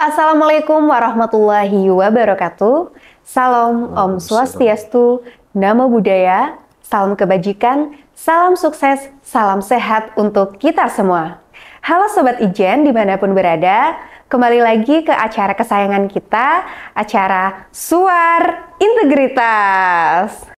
Assalamualaikum warahmatullahi wabarakatuh. Salam Om Swastiastu, Namo Buddhaya, salam kebajikan, salam sukses, salam sehat untuk kita semua. Halo Sobat Ijen dimanapun berada, kembali lagi ke acara kesayangan kita, acara Suar Integritas.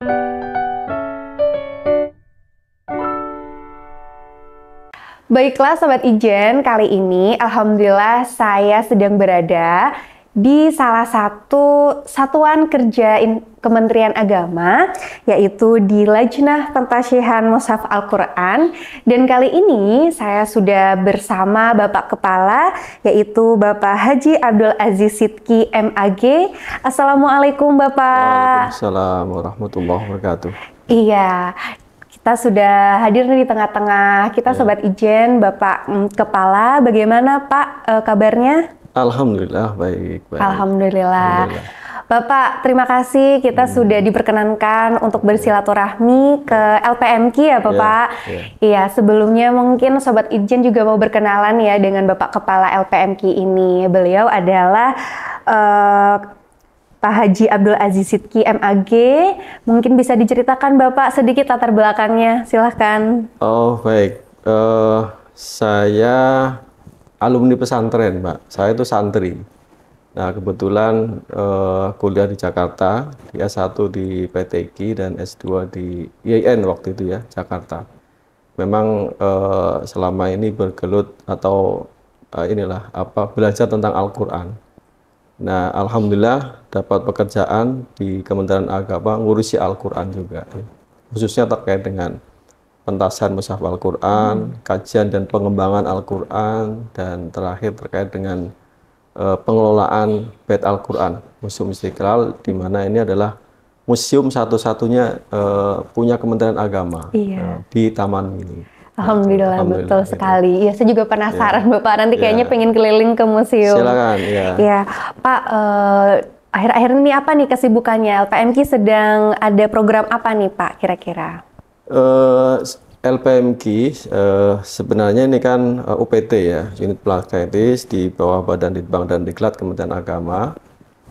Baiklah Sobat Ijen, kali ini Alhamdulillah saya sedang berada di salah satu satuan kerja Kementerian Agama, yaitu di Lajnah Pentasyihan Mushaf Al-Quran. Dan kali ini saya sudah bersama Bapak Kepala, yaitu Bapak Haji Abdul Aziz Sidki MAG. Assalamualaikum Bapak. Waalaikumsalam warahmatullahi wabarakatuh. Iya, kita sudah hadir di tengah-tengah kita Sobat Ijen, Bapak Kepala. Bagaimana Pak kabarnya? Alhamdulillah baik. Alhamdulillah. Bapak, terima kasih kita sudah diperkenankan untuk bersilaturahmi ke LPMQ ya Bapak. Iya, sebelumnya mungkin Sobat Ijen juga mau berkenalan ya dengan Bapak Kepala LPMQ ini. Beliau adalah Pak Haji Abdul Aziz Sidki MAG. Mungkin bisa diceritakan Bapak sedikit latar belakangnya, silahkan. Oh baik, saya alumni pesantren Mbak, saya itu santri. Nah kebetulan kuliah di Jakarta, di S1 di PTQ dan S2 di IAIN waktu itu ya, Jakarta. Memang selama ini bergelut atau belajar tentang Al-Quran. Nah, alhamdulillah dapat pekerjaan di Kementerian Agama ngurusi Al-Quran juga, khususnya terkait dengan pentasan Mushaf Al-Quran, kajian dan pengembangan Al-Quran, dan terakhir terkait dengan pengelolaan Bait Al-Quran, Museum Istiqlal, di mana ini adalah museum satu-satunya punya Kementerian Agama di Taman Mini. Alhamdulillah, betul sekali. Ya, saya juga penasaran Bapak, nanti kayaknya pengen keliling ke museum. Silakan, ya. Pak, akhir-akhir ini apa nih kesibukannya? LPMQ sedang ada program apa nih Pak kira-kira? LPMQ sebenarnya ini kan UPT ya, Unit Pelaksana Etis di bawah Badan Litbang dan Diklat Kementerian Agama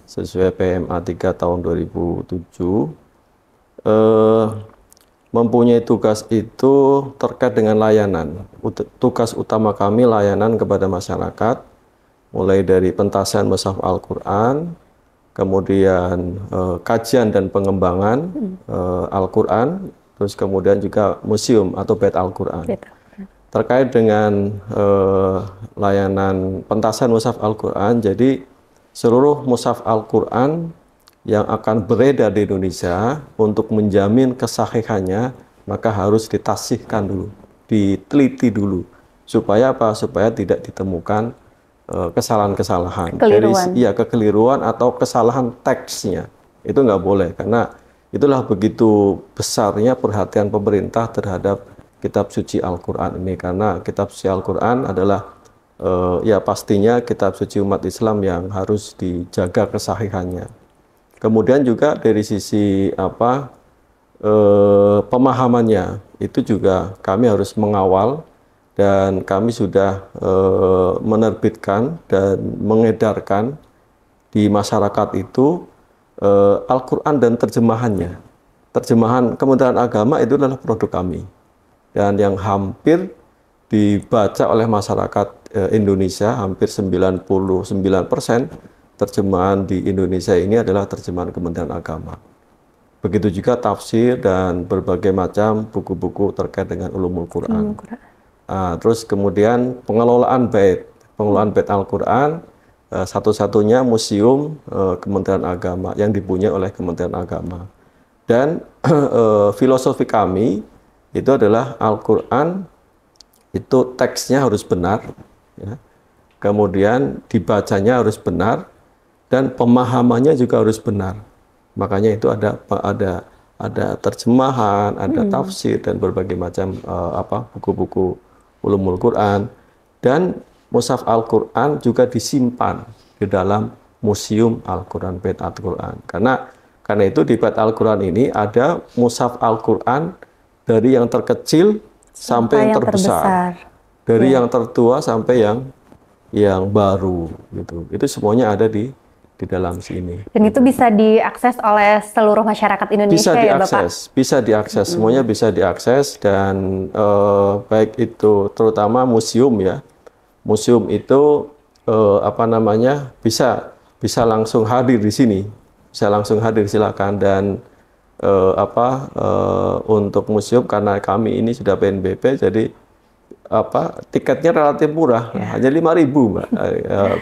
sesuai PMA 3 tahun 2007. Mempunyai tugas itu terkait dengan layanan. Tugas utama kami layanan kepada masyarakat, mulai dari pentasan Mushaf Al-Quran, kemudian kajian dan pengembangan Al-Quran, terus kemudian juga museum atau Bait Al-Quran. Terkait dengan layanan pentasan Mushaf Al-Quran, jadi seluruh Mushaf Al-Quran yang akan beredar di Indonesia, untuk menjamin kesahihannya maka harus ditasihkan dulu, diteliti dulu, supaya apa? Supaya tidak ditemukan kesalahan-kesalahan, kekeliruan atau kesalahan teksnya. Itu nggak boleh, karena itulah begitu besarnya perhatian pemerintah terhadap kitab suci Al-Quran ini, karena kitab suci Al-Quran adalah pastinya kitab suci umat Islam yang harus dijaga kesahihannya. Kemudian juga dari sisi pemahamannya itu juga kami harus mengawal, dan kami sudah menerbitkan dan mengedarkan di masyarakat itu Al-Quran dan terjemahannya. Terjemahan Kementerian Agama itu adalah produk kami, dan yang hampir dibaca oleh masyarakat Indonesia, hampir 99% terjemahan di Indonesia ini adalah terjemahan Kementerian Agama. Begitu juga tafsir dan berbagai macam buku-buku terkait dengan ulumul Quran. Terus kemudian pengelolaan Bait Al-Quran, satu-satunya museum Kementerian Agama yang dipunyai oleh Kementerian Agama. Dan filosofi kami itu adalah Al-Quran itu teksnya harus benar, ya. Kemudian dibacanya harus benar, dan pemahamannya juga harus benar. Makanya itu ada terjemahan, ada tafsir dan berbagai macam buku-buku ulumul Quran, dan Mushaf Al-Quran juga disimpan di dalam Museum Al-Quran, Bait Al-Quran. Karena itu di Bait Al-Quran ini ada Mushaf Al-Quran dari yang terkecil sampai yang terbesar. Dari yang tertua sampai yang yang baru gitu. Itu semuanya ada di dalam sini. Dan itu bisa diakses oleh seluruh masyarakat Indonesia ya Bapak? Bisa diakses, semuanya bisa diakses dan baik itu terutama museum ya. Museum itu apa namanya bisa langsung hadir di sini, bisa langsung hadir silakan dan untuk museum karena kami ini sudah PNBP jadi tiketnya relatif murah, hanya 5.000 Mbak,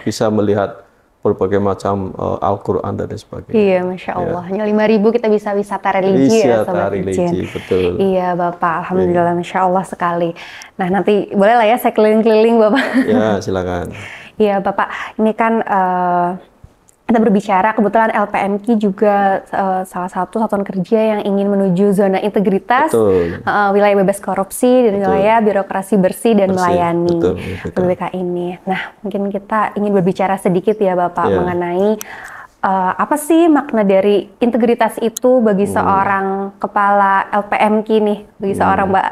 bisa melihat berbagai macam Al-Quran dan sebagainya. Iya, Masya Allah. Hanya 5.000 kita bisa wisata religi ya, Sobat Ijen. Betul. Iya, Bapak. Alhamdulillah, Masya Allah sekali. Nah, nanti boleh lah ya saya keliling-keliling, Bapak. Ya, silakan. Iya, Bapak. Ini kan kita berbicara, kebetulan LPMK juga salah satu satuan kerja yang ingin menuju zona integritas, wilayah bebas korupsi, dan wilayah birokrasi bersih dan melayani PBK ini. Nah, mungkin kita ingin berbicara sedikit ya Bapak mengenai apa sih makna dari integritas itu bagi seorang kepala LPMK nih, bagi seorang Mbak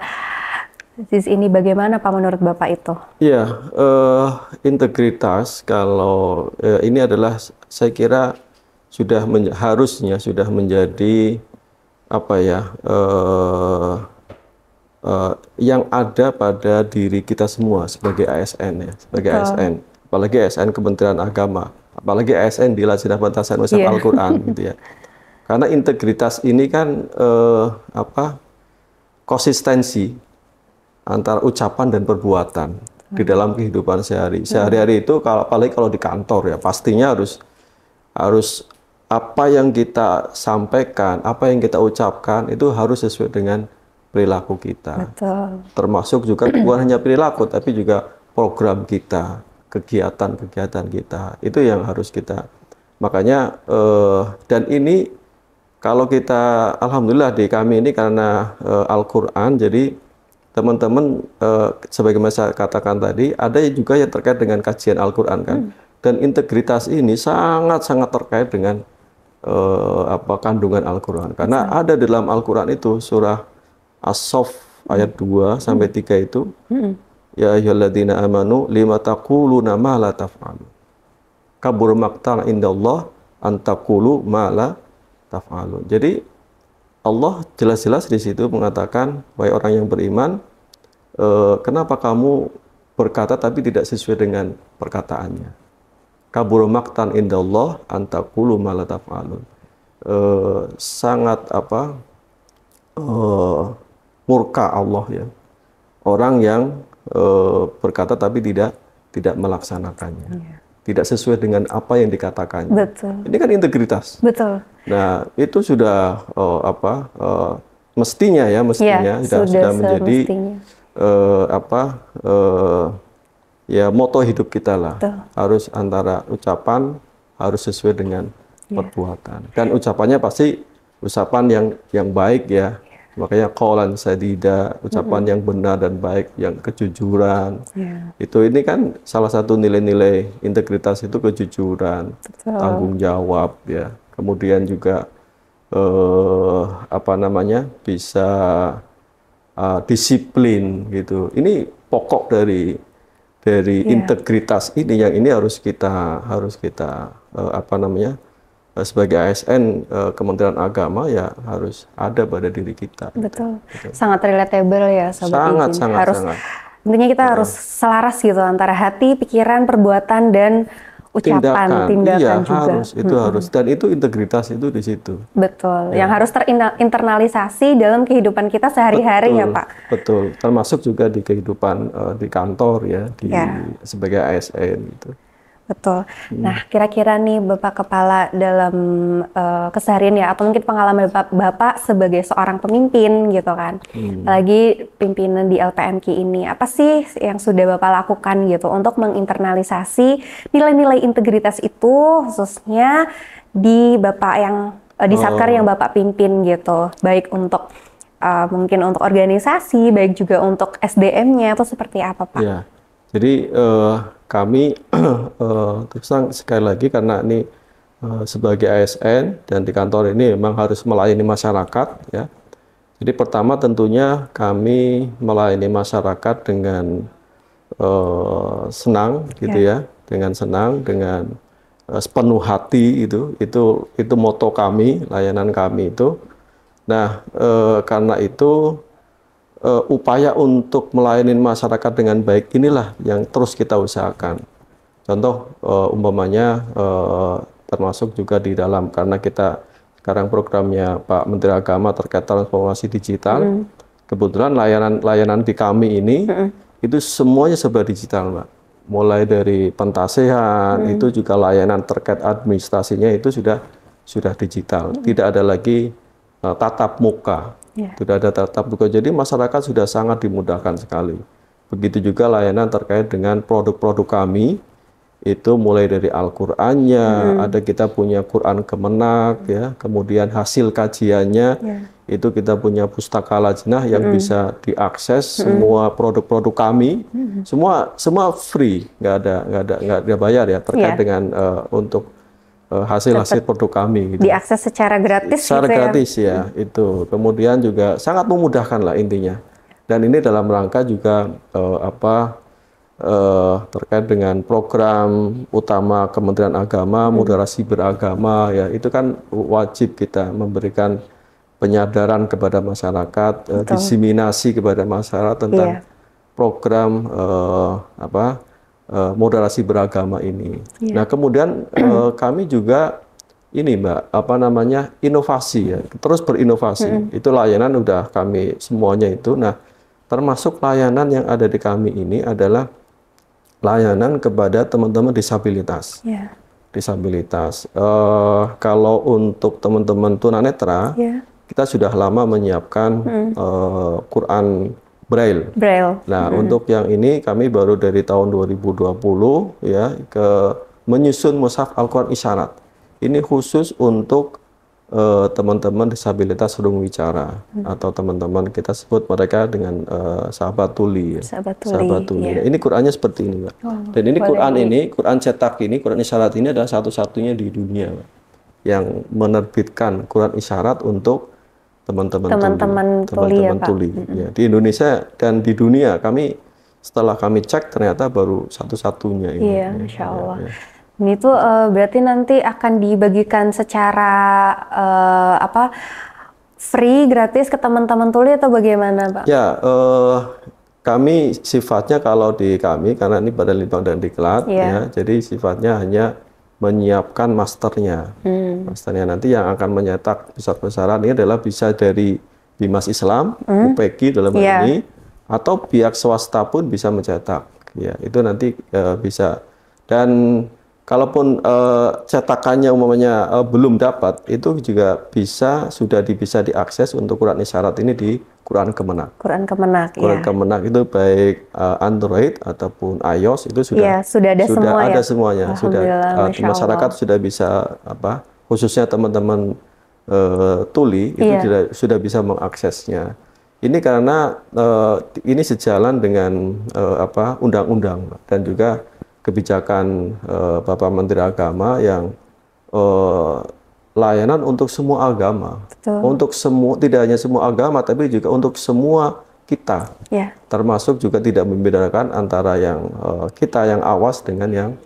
Aziz ini, bagaimana Pak menurut Bapak itu? Iya, integritas kalau ini adalah saya kira harusnya sudah menjadi apa ya yang ada pada diri kita semua sebagai ASN ya, sebagai ASN, apalagi ASN Kementerian Agama, apalagi ASN di Lajnah Pentasan Mushaf Al-Quran gitu ya. Karena integritas ini kan konsistensi antara ucapan dan perbuatan di dalam kehidupan sehari-hari itu apalagi kalau di kantor ya pastinya harus apa yang kita sampaikan, apa yang kita ucapkan itu harus sesuai dengan perilaku kita. Betul. Termasuk juga bukan hanya perilaku tapi juga program kita, kegiatan-kegiatan kita. Itu yang harus kita. Makanya dan ini kalau kita alhamdulillah di kami ini karena Al-Qur'an jadi teman-teman sebagaimana saya katakan tadi ada juga yang terkait dengan kajian Al-Qur'an kan. Dan integritas ini sangat-sangat terkait dengan kandungan Al-Qur'an. Karena ada dalam Al-Qur'an itu surah As-Saff ayat 2 sampai 3 itu ya ayyuhalladzina amanu lima taquluna ma la taf'alu. Kabur maqtan indallah an taqulu ma la taf'alu. Jadi Allah jelas-jelas di situ mengatakan, wahai orang yang beriman, kenapa kamu berkata tapi tidak sesuai dengan perkataannya? Kabur maqtan indallah an taqulu ma la taf'alun. Sangat murka Allah ya. Orang yang berkata tapi tidak melaksanakannya. Tidak sesuai dengan apa yang dikatakannya. Betul. Ini kan integritas. Betul. Nah, itu sudah mestinya sudah menjadi moto hidup kita lah. Betul. Harus antara ucapan harus sesuai dengan perbuatan. Dan ucapannya pasti ucapan yang baik ya. Makanya qaulan sadida, ucapan yang benar dan baik, yang kejujuran. Ini kan salah satu nilai-nilai integritas itu kejujuran, tanggung jawab ya. Kemudian juga bisa disiplin gitu. Ini pokok dari integritas ini yang ini harus kita sebagai ASN Kementerian Agama ya harus ada pada diri kita. Betul. Sangat relatable ya Sobat Izin. Sangat. Intinya kita harus selaras gitu antara hati, pikiran, perbuatan dan ucapan, tindakan juga. Harus, itu harus. Dan itu integritas itu di situ. Betul. Yang harus terinternalisasi dalam kehidupan kita sehari-hari ya Pak. Betul. Termasuk juga di kehidupan di kantor ya, sebagai ASN gitu. Betul. Nah, kira-kira nih Bapak Kepala dalam keseharian ya, atau mungkin pengalaman Bapak sebagai seorang pemimpin gitu kan, apalagi pimpinan di LPMK ini, apa sih yang sudah Bapak lakukan gitu untuk menginternalisasi nilai-nilai integritas itu, khususnya di Bapak yang di Satker yang Bapak pimpin gitu, baik untuk mungkin untuk organisasi, baik juga untuk SDM-nya, itu seperti apa Pak? Ya. Jadi kami terus sekali lagi karena ini sebagai ASN dan di kantor ini memang harus melayani masyarakat ya. Jadi pertama tentunya kami melayani masyarakat dengan senang gitu ya, dengan senang, dengan sepenuh hati itu moto kami, layanan kami itu. Nah, karena itu upaya untuk melayani masyarakat dengan baik inilah yang terus kita usahakan. Contoh umpamanya termasuk juga di dalam, karena kita sekarang programnya Pak Menteri Agama terkait transformasi digital, kebetulan layanan di kami ini itu semuanya serba digital, Mbak. Mulai dari pentasehan, itu juga layanan terkait administrasinya itu sudah digital. Tidak ada lagi tatap muka. Tidak ada tatap muka. Jadi masyarakat sudah sangat dimudahkan sekali. Begitu juga layanan terkait dengan produk-produk kami. Itu mulai dari Al-Qur'annya, ada kita punya Quran Kemenak ya, kemudian hasil kajiannya itu kita punya pustaka lajnah yang bisa diakses semua produk-produk kami, semua free, nggak ada bayar ya terkait dengan untuk hasil produk kami. Gitu. Diakses secara gratis. Secara gratis ya itu. Kemudian juga sangat memudahkan lah intinya. Dan ini dalam rangka juga terkait dengan program utama Kementerian Agama, moderasi beragama ya, itu kan wajib kita memberikan penyadaran kepada masyarakat, diseminasi kepada masyarakat tentang program moderasi beragama ini. Nah, kemudian kami juga ini Mbak, inovasi ya, terus berinovasi. Itu layanan udah kami semuanya itu. Nah, termasuk layanan yang ada di kami ini adalah layanan kepada teman-teman disabilitas. Disabilitas. Kalau untuk teman-teman tunanetra, kita sudah lama menyiapkan Quran Braille. Nah, untuk yang ini kami baru dari tahun 2020 ya menyusun mushaf Al-Quran Isyarat. Ini khusus untuk teman-teman disabilitas hurung wicara atau teman-teman kita sebut mereka dengan sahabat tuli. Sahabat tuli. Nah, ini Qurannya seperti ini, Mbak. Dan ini Quran cetak ini, Quran isyarat ini adalah satu-satunya di dunia, Mbak, yang menerbitkan Quran isyarat untuk teman-teman tuli. Ya, di Indonesia dan di dunia setelah kami cek ternyata baru satu-satunya ini. Iya, Masya Allah. Ini tuh berarti nanti akan dibagikan secara free, gratis ke teman-teman tuli atau bagaimana, Pak? Ya, kami sifatnya kalau di kami, karena ini Badan Litbang dan Diklat, ya, jadi sifatnya hanya menyiapkan masternya. Masternya nanti yang akan menyetak besar-besaran ini adalah bisa dari Bimas Islam, UPK dalam hal ini, atau pihak swasta pun bisa mencetak. Ya, itu nanti bisa. Dan kalaupun cetakannya umumnya belum dapat, itu juga bisa diakses untuk Quran Isyarat ini di Quran Kemenak. Quran Kemenak, Quran Kemenak itu baik Android ataupun iOS itu sudah ada semuanya. Sudah masyarakat sudah bisa khususnya teman-teman tuli itu sudah bisa mengaksesnya. Ini karena ini sejalan dengan undang-undang dan juga kebijakan Bapak Menteri Agama yang layanan untuk semua agama. Untuk tidak hanya semua agama tapi juga untuk semua kita. Termasuk juga tidak membedakan antara yang kita yang awas dengan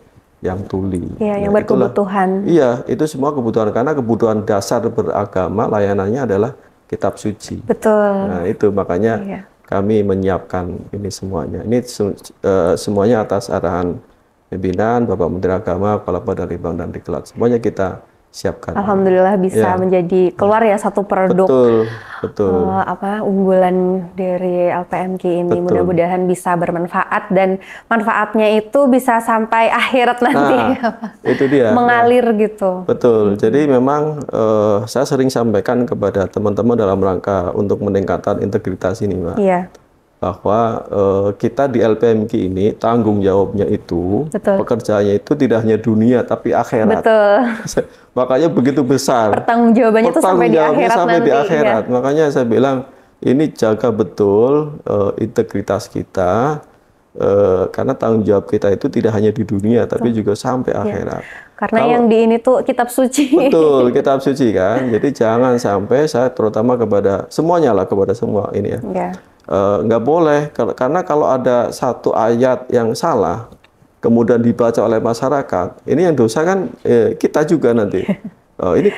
yang tuli. Yang berkebutuhan. Iya, itu semua kebutuhan, karena kebutuhan dasar beragama layanannya adalah kitab suci. Nah, itu makanya kami menyiapkan ini semuanya. Ini semuanya atas arahan pimpinan Bapak Menteri Agama, Kepala Badan Litbang dan Diklat. Semuanya kita siapkan. Alhamdulillah bisa menjadi keluar ya satu produk unggulan dari LPMK ini. Mudah-mudahan bisa bermanfaat dan manfaatnya itu bisa sampai akhirat nanti. Itu dia. Mengalir gitu. Betul. Jadi memang saya sering sampaikan kepada teman-teman dalam rangka untuk meningkatkan integritas ini, Mbak. Bahwa kita di LPMK ini tanggung jawabnya itu, pekerjaannya itu tidak hanya dunia tapi akhirat. Makanya begitu besar. Pertanggungjawabannya itu sampai di akhirat nanti. Makanya saya bilang ini jaga betul integritas kita, karena tanggung jawab kita itu tidak hanya di dunia tapi juga sampai akhirat. Karena yang di ini tuh kitab suci. Betul, kitab suci kan. Jadi jangan sampai saya terutama kepada semuanya lah, kepada semua ini ya. Nggak boleh, karena kalau ada satu ayat yang salah kemudian dibaca oleh masyarakat, ini yang dosa kan kita juga nanti. Ini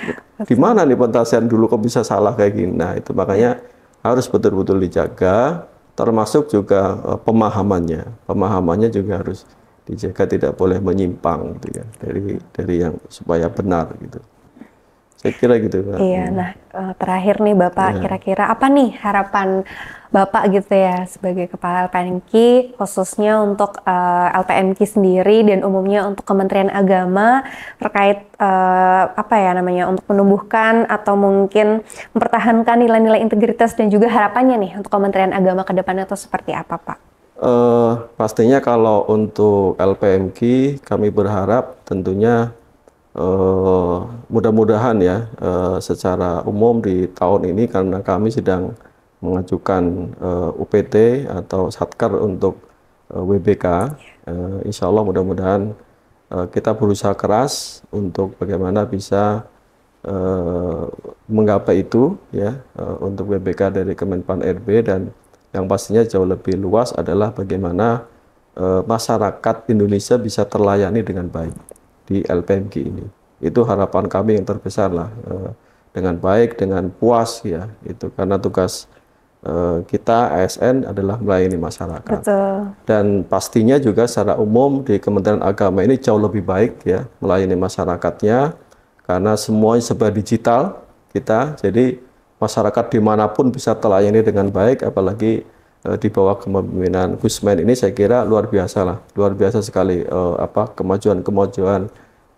di mana nih pentasian dulu kok bisa salah kayak gini? Nah itu makanya harus betul-betul dijaga, termasuk juga pemahamannya juga harus dijaga, tidak boleh menyimpang gitu ya dari yang supaya benar gitu. Saya kira gitu, Pak. Iya, nah terakhir nih Bapak, kira-kira apa nih harapan Bapak gitu ya sebagai Kepala LPMK, khususnya untuk LPMK sendiri dan umumnya untuk Kementerian Agama terkait apa ya namanya, untuk menumbuhkan atau mungkin mempertahankan nilai-nilai integritas dan juga harapannya nih untuk Kementerian Agama ke depannya itu seperti apa, Pak? Pastinya kalau untuk LPMK kami berharap tentunya mudah-mudahan ya secara umum di tahun ini, karena kami sedang mengajukan UPT atau Satkar untuk WBK, insya Allah mudah-mudahan kita berusaha keras untuk bagaimana bisa menggapai itu ya, untuk WBK dari Kemenpan RB, dan yang pastinya jauh lebih luas adalah bagaimana masyarakat Indonesia bisa terlayani dengan baik di LPMK ini. Itu harapan kami yang terbesar lah, dengan baik, dengan puas ya, itu karena tugas kita ASN adalah melayani masyarakat. Betul. Dan pastinya juga secara umum di Kementerian Agama ini jauh lebih baik ya melayani masyarakatnya, karena semuanya serba digital kita, jadi masyarakat dimanapun bisa terlayani dengan baik, apalagi di bawah kepemimpinan Gusmen ini saya kira luar biasa sekali kemajuan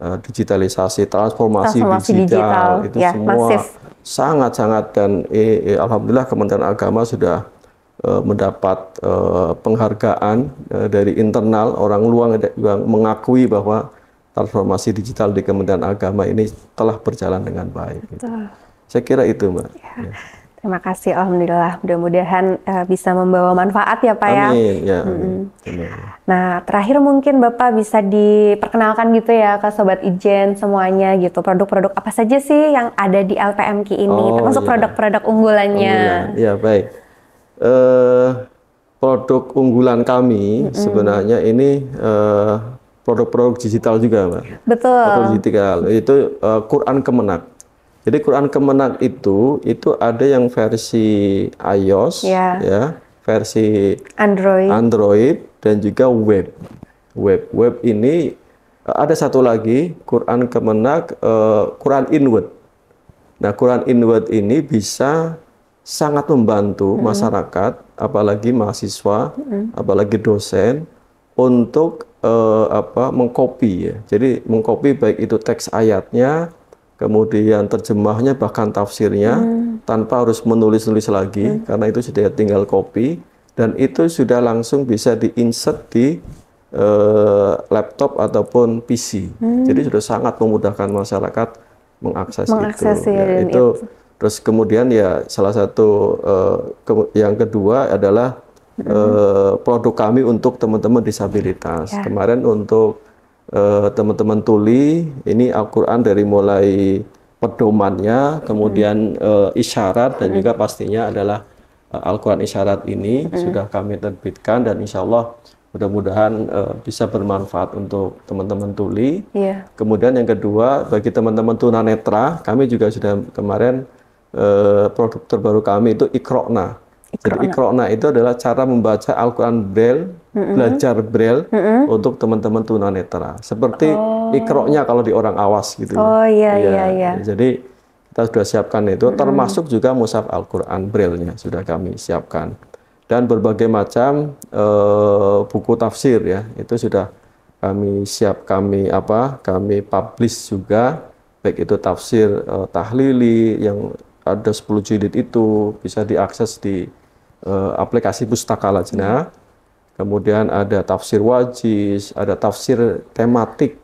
digitalisasi, transformasi digital itu ya, semua sangat-sangat, dan alhamdulillah Kementerian Agama sudah mendapat penghargaan dari internal, orang luar yang mengakui bahwa transformasi digital di Kementerian Agama ini telah berjalan dengan baik. Gitu. Saya kira itu, Mbak. Ya. Terima kasih, alhamdulillah. Mudah-mudahan bisa membawa manfaat ya, Pak ya. Amin. Ya. Nah, terakhir mungkin Bapak bisa diperkenalkan gitu ya ke Sobat Ijen semuanya gitu. Produk-produk apa saja sih yang ada di LPMK ini, termasuk produk-produk unggulannya. Ya, baik. Produk unggulan kami sebenarnya ini produk-produk digital juga, Mbak. Betul. Produk digital itu Quran Kemenak. Jadi Quran Kemenak itu ada yang versi iOS, ya, versi Android dan juga web. Web ini ada satu lagi Quran Kemenak, Quran Inward. Nah, Quran Inward ini bisa sangat membantu masyarakat, apalagi mahasiswa, apalagi dosen untuk mengcopy ya. Jadi mengcopy baik itu teks ayatnya, kemudian terjemahnya, bahkan tafsirnya, tanpa harus menulis-nulis lagi, karena itu sudah tinggal copy, dan itu sudah langsung bisa di-insert di laptop ataupun PC. Jadi sudah sangat memudahkan masyarakat mengakses itu. Ya, itu. Terus kemudian ya salah satu yang kedua adalah produk kami untuk teman-teman disabilitas. Kemarin untuk teman-teman tuli, ini Al-Quran dari mulai pedomannya, kemudian isyarat, dan juga pastinya adalah Al-Quran isyarat ini sudah kami terbitkan, dan insya Allah mudah-mudahan bisa bermanfaat untuk teman-teman tuli. Kemudian yang kedua, bagi teman-teman tunanetra, kami juga sudah kemarin produk terbaru kami itu Iqra'na. Jadi Iqra'na itu adalah cara membaca Al-Quran Braille, belajar Braille untuk teman-teman tunanetra. Seperti Iqra'nya kalau di orang awas gitu. Iya. Jadi kita sudah siapkan itu, termasuk juga mushaf Al-Quran Braille-nya sudah kami siapkan. Dan berbagai macam buku tafsir ya, itu sudah kami kami publish juga, baik itu tafsir tahlili yang ada 10 jilid itu bisa diakses di aplikasi Pustaka Lajnah. Kemudian ada tafsir wajiz, ada tafsir tematik,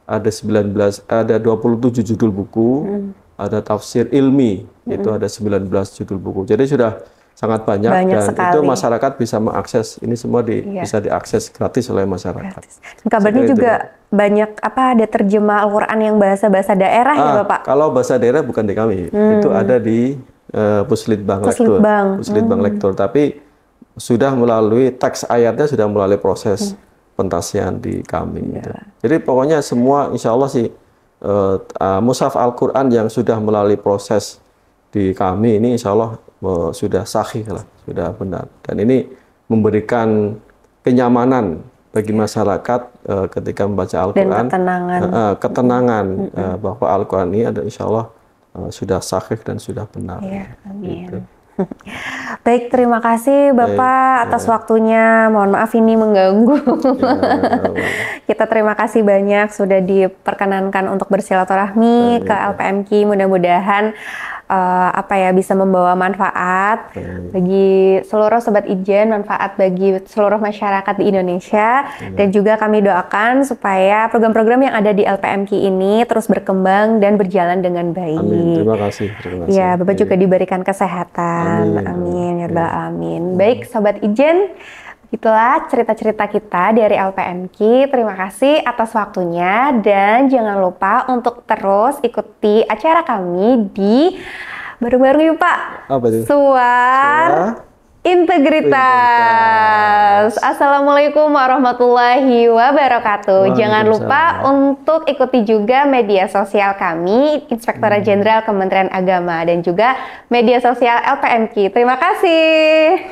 ada 27 judul buku, ada tafsir ilmi, itu ada 19 judul buku. Jadi sudah sangat banyak dan sekali. Itu masyarakat bisa mengakses ini semua bisa diakses gratis oleh masyarakat. Kabarnya juga banyak ada terjemah Al-Quran yang bahasa daerah ya Bapak? Kalau bahasa daerah bukan di kami, itu ada di Puslitbang Lektur, tapi sudah melalui teks ayatnya sudah melalui proses pentasian di kami. Gitu. Jadi pokoknya semua insya Allah sih mushaf Al-Quran yang sudah melalui proses di kami ini insya Allah sudah sahih lah, sudah benar. Dan ini memberikan kenyamanan bagi masyarakat ketika membaca Al-Quran. Dan ketenangan bahwa Al-Quran ini ada insya Allah sudah sahih dan sudah benar. Ya, amin. Gitu. Baik, terima kasih Bapak atas waktunya. Mohon maaf ini mengganggu. Kita terima kasih banyak sudah diperkenankan untuk bersilaturahmi ke LPMQ. Mudah-mudahan bisa membawa manfaat bagi seluruh sobat Ijen, manfaat bagi seluruh masyarakat di Indonesia. Dan juga kami doakan supaya program-program yang ada di LPMQ ini terus berkembang dan berjalan dengan baik. Amin. Terima kasih. Ya, Bapak juga diberikan kesehatan. Amin. Ya Rabbal alamin. Baik, sobat Ijen, itulah cerita-cerita kita dari LPMQ. Terima kasih atas waktunya dan jangan lupa untuk terus ikuti acara kami di bareng-bareng yuk Pak. Apa itu? Suara Integritas. Assalamualaikum warahmatullahi wabarakatuh. Jangan lupa untuk ikuti juga media sosial kami, Inspektorat Jenderal Kementerian Agama, dan juga media sosial LPMQ. Terima kasih.